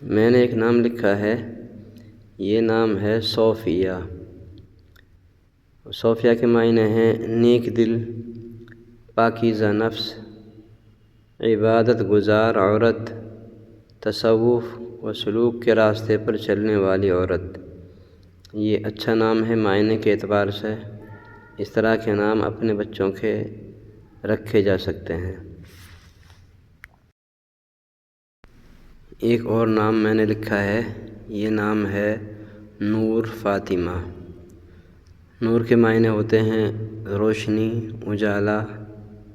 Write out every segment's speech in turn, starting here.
میں نے ایک نام لکھا ہے، یہ نام ہے صوفیہ۔ صوفیہ کے معنی ہیں نیک دل، پاکیزہ نفس، عبادت گزار عورت، تصوف و سلوک کے راستے پر چلنے والی عورت۔ یہ اچھا نام ہے معنی کے اعتبار سے۔ اس طرح کے نام اپنے بچوں کے رکھے جا سکتے ہیں۔ ایک اور نام میں نے لکھا ہے، یہ نام ہے نور فاطمہ۔ نور کے معنی ہوتے ہیں روشنی، اجالا،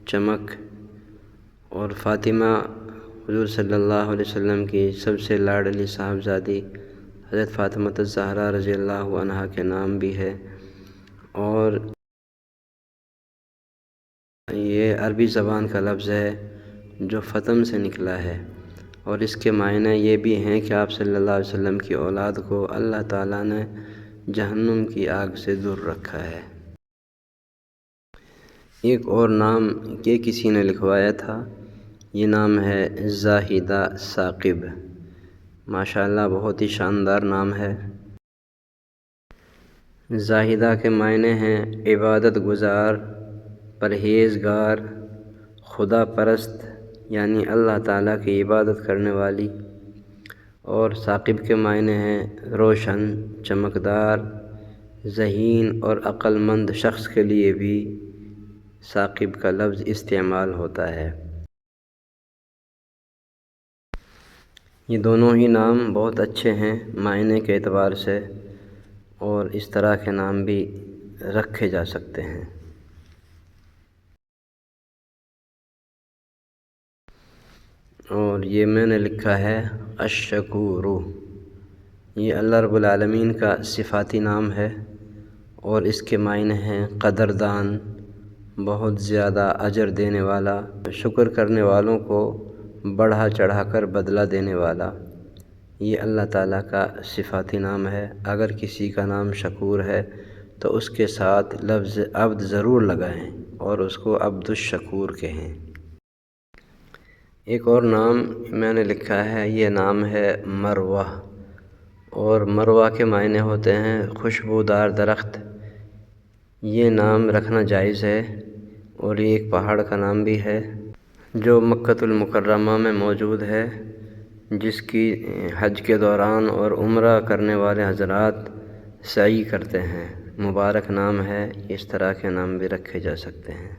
چمک، اور فاطمہ حضور صلی اللہ علیہ وسلم کی سب سے لاڈلی صاحبزادی حضرت فاطمہ الزہرا رضی اللہ عنہا کے نام بھی ہے، اور یہ عربی زبان کا لفظ ہے جو فتم سے نکلا ہے، اور اس کے معنی یہ بھی ہیں کہ آپ صلی اللہ علیہ وسلم کی اولاد کو اللہ تعالیٰ نے جہنم کی آگ سے دور رکھا ہے۔ ایک اور نام یہ کسی نے لکھوایا تھا، یہ نام ہے زاہدہ ثاقب۔ ماشاءاللہ بہت ہی شاندار نام ہے۔ زاہدہ کے معنی ہیں عبادت گزار، پرہیزگار، خدا پرست، یعنی اللہ تعالیٰ کی عبادت کرنے والی، اور ثاقب کے معنی ہیں روشن، چمکدار، ذہین اور عقل مند شخص کے لیے بھی ثاقب کا لفظ استعمال ہوتا ہے۔ یہ دونوں ہی نام بہت اچھے ہیں معنی کے اعتبار سے، اور اس طرح کے نام بھی رکھے جا سکتے ہیں۔ اور یہ میں نے لکھا ہے الشکور۔ یہ اللہ رب العالمین کا صفاتی نام ہے، اور اس کے معنی ہیں قدردان، بہت زیادہ اجر دینے والا، شکر کرنے والوں کو بڑھا چڑھا کر بدلہ دینے والا۔ یہ اللہ تعالیٰ کا صفاتی نام ہے۔ اگر کسی کا نام شکور ہے تو اس کے ساتھ لفظ عبد ضرور لگائیں اور اس کو عبد الشکور کہیں۔ ایک اور نام میں نے لکھا ہے، یہ نام ہے مروہ، اور مروہ کے معنی ہوتے ہیں خوشبودار درخت۔ یہ نام رکھنا جائز ہے، اور یہ ایک پہاڑ کا نام بھی ہے جو مکۃ المکرمہ میں موجود ہے، جس کی حج کے دوران اور عمرہ کرنے والے حضرات سعی کرتے ہیں۔ مبارک نام ہے، اس طرح کے نام بھی رکھے جا سکتے ہیں۔